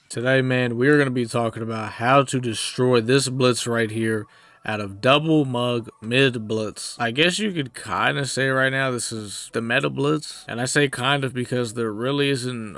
Today, man, we are going to be talking about how to destroy this blitz right here out of double mug mid blitz. I guess you could kind of say right now this is the meta blitz, and I say kind of because there really isn't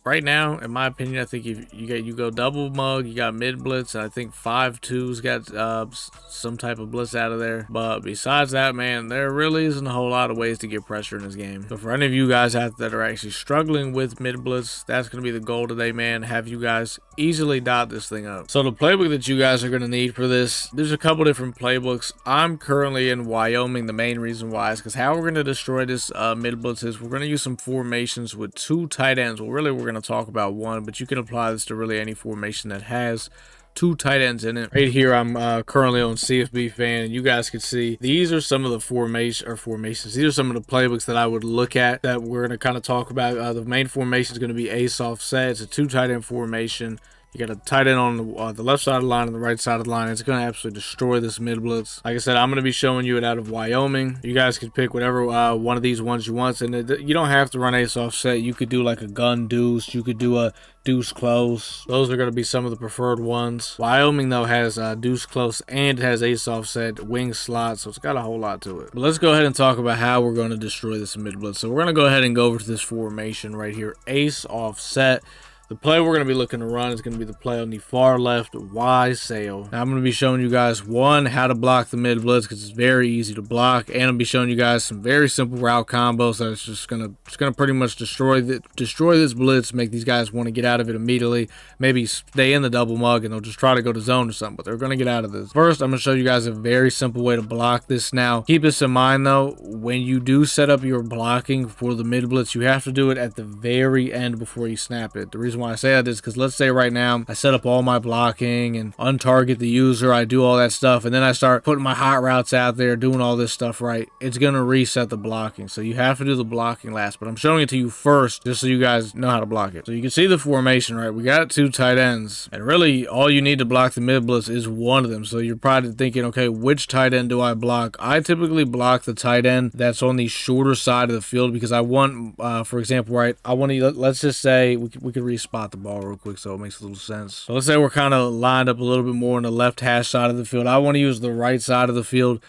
right now. In my opinion, I think if you go double mug, you got mid blitz, and I think 5-2's got some type of blitz out of there. But besides that, man, there really isn't a whole lot of ways to get pressure in this game. So for any of you guys out there that are actually struggling with mid blitz, that's going to be the goal today, man. Have you guys easily dot this thing up. So the playbook that you guys are going to need for this, there's a couple different playbooks. I'm currently in Wyoming. The main reason why is because how we're going to destroy this mid blitz is we're going to use some formations with two tight ends. Well, really, we're going to talk about one, but you can apply this to really any formation that has two tight ends in it. Right here, I'm currently on CFB fan, and you guys can see these are some of the formations. These are some of the playbooks that I would look at that we're going to kind of talk about. The main formation is going to be ace offset. It's a two tight end formation. You got a tight end on the left side of the line and the right side of the line. It's going to absolutely destroy this mid blitz. Like I said, I'm going to be showing you it out of Wyoming. You guys can pick whatever one of these ones you want. And you don't have to run ace offset. You could do like a gun deuce. You could do a deuce close. Those are going to be some of the preferred ones. Wyoming, though, has deuce close and it has ace offset, wing slot. So it's got a whole lot to it. But let's go ahead and talk about how we're going to destroy this mid blitz. So we're going to go ahead and go over to this formation right here. Ace offset. The play we're going to be looking to run is going to be the play on the far left, Y sail. Now I'm going to be showing you guys, one, how to block the mid blitz because it's very easy to block, and I'll be showing you guys some very simple route combos that it's just going to pretty much destroy this blitz, make these guys want to get out of it immediately. Maybe stay in the double mug and they'll just try to go to zone or something, but they're going to get out of this. First, I'm going to show you guys a very simple way to block this. Now, keep this in mind though, when you do set up your blocking for the mid blitz, you have to do it at the very end before you snap it. The reason why I say that is because let's say right now I set up all my blocking and untarget the user, I do all that stuff, and then I start putting my hot routes out there, doing all this stuff right, it's gonna reset the blocking. So you have to do the blocking last, but I'm showing it to you first just so you guys know how to block it. So you can see the formation, right? We got two tight ends, and really all you need to block the mid blitz is one of them. So you're probably thinking, okay, which tight end do I block? I typically block the tight end that's on the shorter side of the field because I want, for example, right, I want to, let's just say we could respot the ball real quick so it makes a little sense. So let's say we're kind of lined up a little bit more on the left hash side of the field. I want to use the right side of the field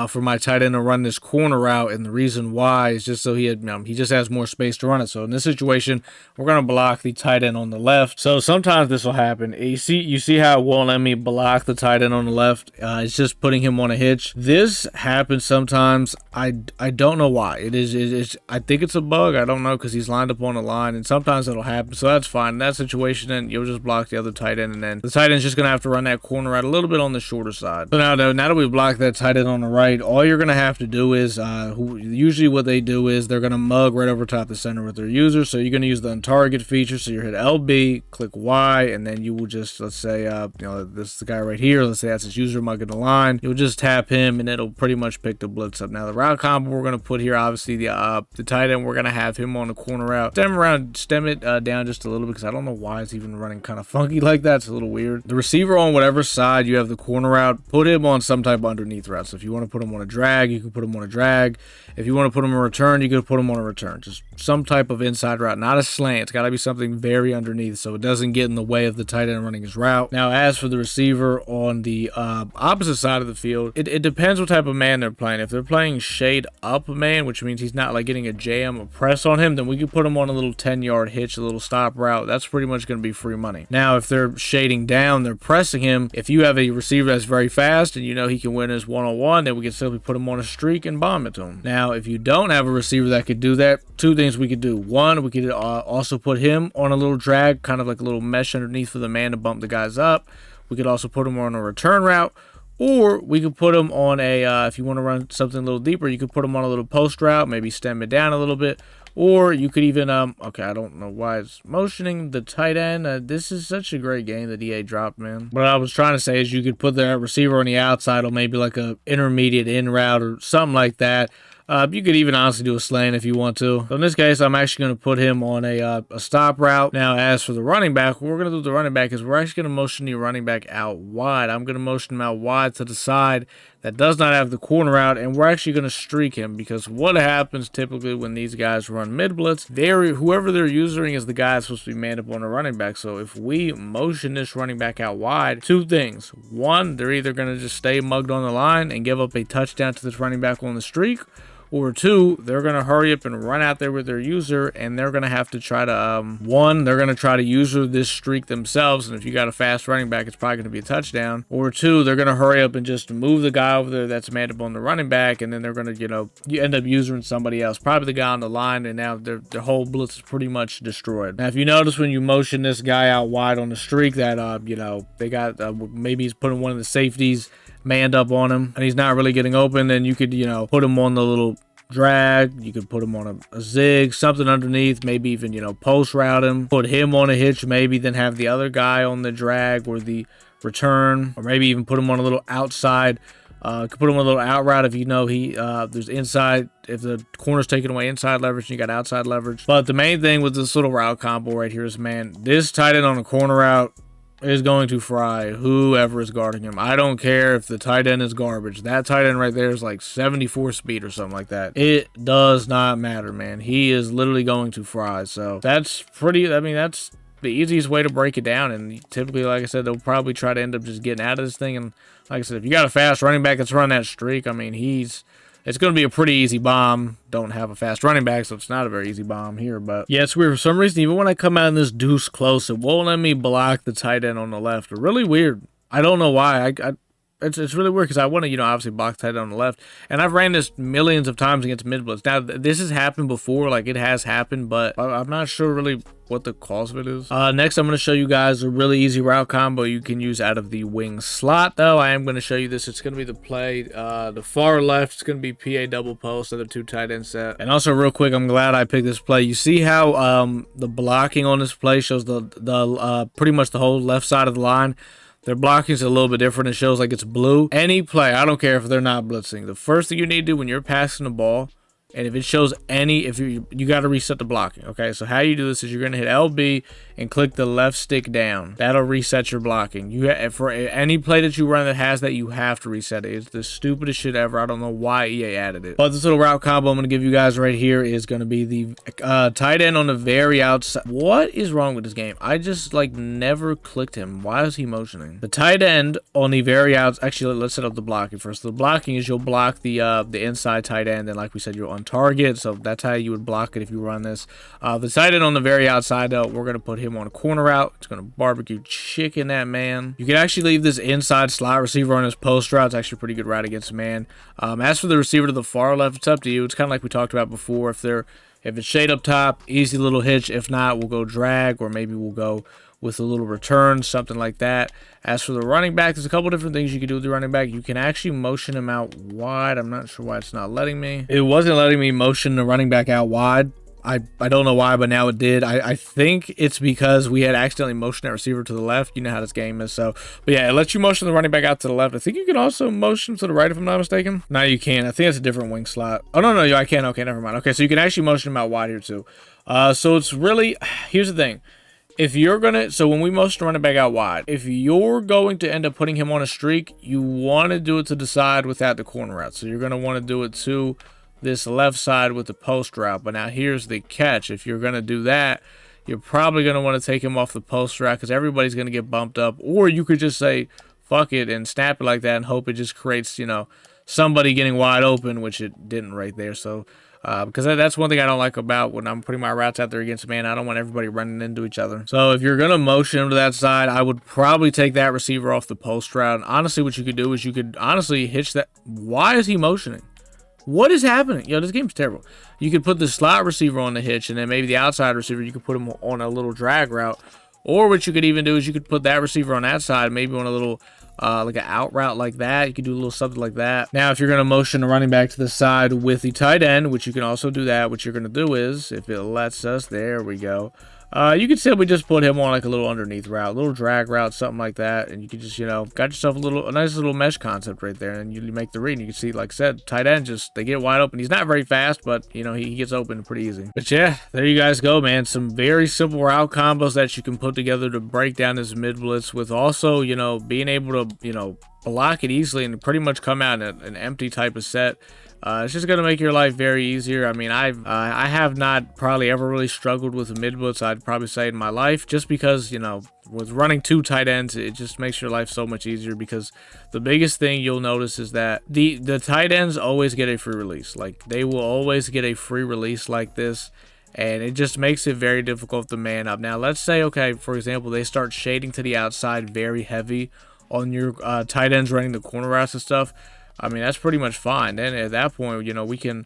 for my tight end to run this corner route, and the reason why is just so he just has more space to run it. So in this situation, we're going to block the tight end on the left. So sometimes this will happen. You see how it won't let me block the tight end on the left. It's just putting him on a hitch. This happens sometimes. I don't know why. I think it's a bug. I don't know because he's lined up on the line, and sometimes it'll happen. So that's fine. In that situation, then you'll just block the other tight end, and then the tight end's just going to have to run that corner route a little bit on the shorter side. So now that we've blocked that tight end on the right, all you're going to have to do is, usually what they do is they're going to mug right over top the center with their user. So you're going to use the untarget feature. So you hit LB, click Y, and then you will just, let's say, this is the guy right here. Let's say that's his user mugging the line. You'll just tap him, and it'll pretty much pick the blitz up. Now the route combo we're going to put here, obviously the tight end, we're going to have him on the corner route. Stem it down just a little bit because I don't know why it's even running kind of funky like that. It's a little weird. The receiver on whatever side you have the corner route, put him on some type of underneath route. So if you want to put him on a drag, you can put him on a drag. If you want to put him on a return, you can put him on a return. Just some type of inside route, not a slant. It's got to be something very underneath so it doesn't get in the way of the tight end running his route. Now, as for the receiver on the opposite side of the field, it depends what type of man they're playing. If they're playing shade up man, which means he's not like getting a jam or press on him, then we can put him on a little 10-yard hitch, a little stop route. That's pretty much going to be free money. Now, if they're shading down, they're pressing him. If you have a receiver that's very fast and you know he can win his one-on-one, then we can simply put him on a streak and bomb it to him. Now, if you don't have a receiver that could do that, two things we could do. One, we could also put him on a little drag, kind of like a little mesh underneath for the man to bump the guys up. We could also put him on a return route. Or we could put him on a, if you want to run something a little deeper, you could put him on a little post route, maybe stem it down a little bit. Or you could even, okay, I don't know why it's motioning the tight end. This is such a great game that EA dropped, man. What I was trying to say is you could put the receiver on the outside on maybe like a intermediate in route or something like that. You could even honestly do a slant if you want to. So in this case, I'm actually going to put him on a stop route. Now, as for the running back, what we're going to do with the running back is we're actually going to motion the running back out wide. I'm going to motion him out wide to the side. that does not have the corner out, and we're actually going to streak him, because what happens typically when these guys run mid blitz, whoever they're using is the guy that's supposed to be manned up on the running back. So if we motion this running back out wide, two things. One, they're either going to just stay mugged on the line and give up a touchdown to this running back on the streak, or two, they're going to hurry up and run out there with their user, and they're going to have to try to, one, they're going to try to user this streak themselves, and if you got a fast running back, it's probably going to be a touchdown. Or two, they're going to hurry up and just move the guy over there that's manned up on the running back, and then they're going to, you end up using somebody else, probably the guy on the line, and now their whole blitz is pretty much destroyed. Now, if you notice when you motion this guy out wide on the streak that, they got, maybe he's putting one of the safeties manned up on him and he's not really getting open, then you could, put him on the little drag, you could put him on a zig, something underneath, maybe even, post route him, put him on a hitch, maybe then have the other guy on the drag or the return, or maybe even put him on a little outside, could put him on a little out route if there's inside, if the corner's taking away inside leverage and you got outside leverage. But the main thing with this little route combo right here is, man, this tight end on a corner route is going to fry whoever is guarding him. I don't care if the tight end is garbage. That tight end right there is like 74 speed or something like that. It does not matter, man. He is literally going to fry. So that's that's the easiest way to break it down. And typically, like I said, they'll probably try to end up just getting out of this thing. And like I said, if you got a fast running back that's running that streak, I mean, it's going to be a pretty easy bomb. Don't have a fast running back, so it's not a very easy bomb here. But yeah, it's weird. For some reason, even when I come out in this deuce close, it won't let me block the tight end on the left. Really weird. I don't know why. It's really weird because I want to, obviously block tight end on the left. And I've ran this millions of times against mid blitz. Now, this has happened before. Like, it has happened, but I'm not sure really what the cause of it is. Next, I'm going to show you guys a really easy route combo you can use out of the wing slot, though. I am going to show you this. It's going to be the play. The far left is going to be PA double post, other two tight end set. And also, real quick, I'm glad I picked this play. You see how the blocking on this play shows the pretty much the whole left side of the line. Their blocking is a little bit different. It shows like it's blue. Any play, I don't care if they're not blitzing. The first thing you need to do when you're passing the ball, and if it shows if you got to reset the blocking, okay? So how you do this is you're going to hit LB and click the left stick down. That'll reset your blocking. For any play that you run that has that, you have to reset it. It's the stupidest shit ever. I don't know why EA added it. But this little route combo I'm going to give you guys right here is going to be the tight end on the very outside. What is wrong with this game? I just never clicked him. Why is he motioning? The tight end on the very outside. Actually, let's set up the blocking first. The blocking is you'll block the inside tight end, and like we said, you're on target, so that's how you would block it if you run this. The tight end on the very outside, though, we're going to put him on a corner route. It's going to barbecue chicken that man. You can actually leave this inside slot receiver on his post route. It's actually a pretty good route against a man. As for the receiver to the far left, it's up to you. It's kind of like we talked about before. If it's shade up top, easy little hitch. If not, we'll go drag, or maybe we'll go with a little return, something like that. As for the running back, there's a couple different things you can do with the running back. You can actually motion him out wide. I'm not sure why it's not letting me. It wasn't letting me motion the running back out wide. I don't know why, but now it did. I think it's because we had accidentally motioned that receiver to the left. You know how this game is. So, but yeah, it lets you motion the running back out to the left. I think you can also motion to the right if I'm not mistaken. No, you can't. I think it's a different wing slot. Oh, no, I can't. Okay, never mind. Okay, so you can actually motion him out wide here too. So it's really, here's the thing. If you're going to, so when we motion running back out wide, if you're going to end up putting him on a streak, you want to do it to the side without the corner route. So you're going to want to do it to this left side with the post route. But now here's the catch. If you're going to do that, you're probably going to want to take him off the post route because everybody's going to get bumped up. Or you could just say, fuck it, and snap it like that and hope it just creates, somebody getting wide open, which it didn't right there. So, because that's one thing I don't like about when I'm putting my routes out there against man. I don't want everybody running into each other. So if you're going to motion him to that side, I would probably take that receiver off the post route. And honestly, what you could do is you could honestly hitch that. Why is he motioning? What is happening? This game's terrible. You could put the slot receiver on the hitch, and then maybe the outside receiver, you could put him on a little drag route. Or what you could even do is you could put that receiver on that side, maybe on a little like an out route like that. You could do a little something like that. Now, if you're going to motion the running back to the side with the tight end, which you can also do that, what you're going to do is, if it lets us, there we go. You could simply just put him on like a little underneath route, a little drag route, something like that. And you can just, got yourself a nice little mesh concept right there. And you make the read. And you can see, like I said, tight end they get wide open. He's not very fast, but, he gets open pretty easy. But yeah, there you guys go, man. Some very simple route combos that you can put together to break down this mid blitz with also, being able to, block it easily and pretty much come out in an empty type of set. It's just gonna make your life very easier. I mean, I have not probably ever really struggled with a mid blitz, I'd probably say, in my life, just because, you know, with running 2 tight ends, it just makes your life so much easier. Because the biggest thing you'll notice is that the tight ends always get a free release. Like, they will always get a free release like this, and it just makes it very difficult to man up. Now, let's say, okay, for example, they start shading to the outside very heavy on your tight ends running the corner routes and stuff. I mean, that's pretty much fine. Then at that point, you know, we can,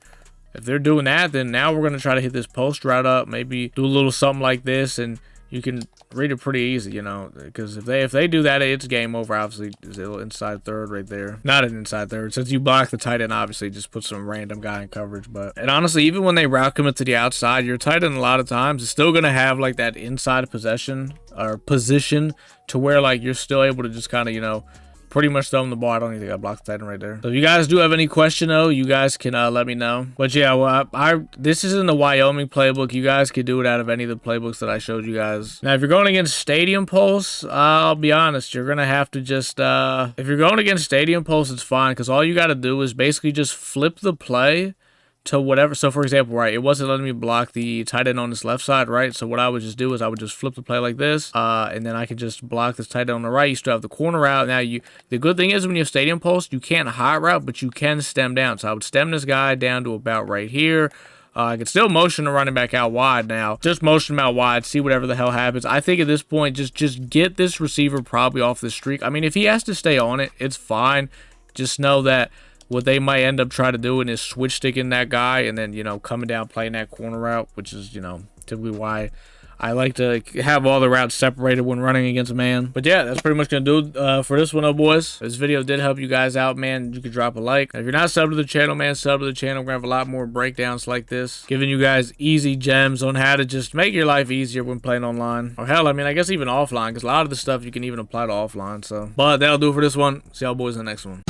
if they're doing that, then now we're going to try to hit this post route up, maybe do a little something like this, and you can read it pretty easy, you know, because if they do that, it's game over. Obviously, it's a little inside third right there. Not an inside third. Since you block the tight end, obviously, just put some random guy in coverage. And honestly, even when they route commit to the outside, your tight end a lot of times is still going to have like that inside possession or position to where like you're still able to just kind of, you know, pretty much throw him the ball. I don't even think I blocked the tight end right there. So if you guys do have any question though, you guys can let me know. But yeah, well, this is in the Wyoming playbook. You guys could do it out of any of the playbooks that I showed you guys. Now, if you're going against Stadium Pulse, I'll be honest, you're gonna have to just if you're going against Stadium Pulse, it's fine, because all you got to do is basically just flip the play to whatever. So for example, right, it wasn't letting me block the tight end on this left side, right? So what I would just do is I would just flip the play like this, and then I could just block this tight end on the right. You still have the corner route. Now, the good thing is when you have Stadium Pulse, you can't hot route, but you can stem down. So I would stem this guy down to about right here. I could still motion the running back out wide now. Just motion him out wide, see whatever the hell happens. I think at this point, just get this receiver probably off the streak. I mean, if he has to stay on it, it's fine. Just know that what they might end up trying to doing is switch sticking that guy and then, you know, coming down playing that corner route, which is, you know, typically why I like to have all the routes separated when running against a man. But yeah, that's pretty much going to do it for this one, though, boys. This video did help you guys out, man. You could drop a like. If you're not subbed to the channel, man, sub to the channel. We're going to have a lot more breakdowns like this, giving you guys easy gems on how to just make your life easier when playing online. Or hell, I mean, I guess even offline, because a lot of the stuff you can even apply to offline. So, but that'll do it for this one. See y'all boys in the next one.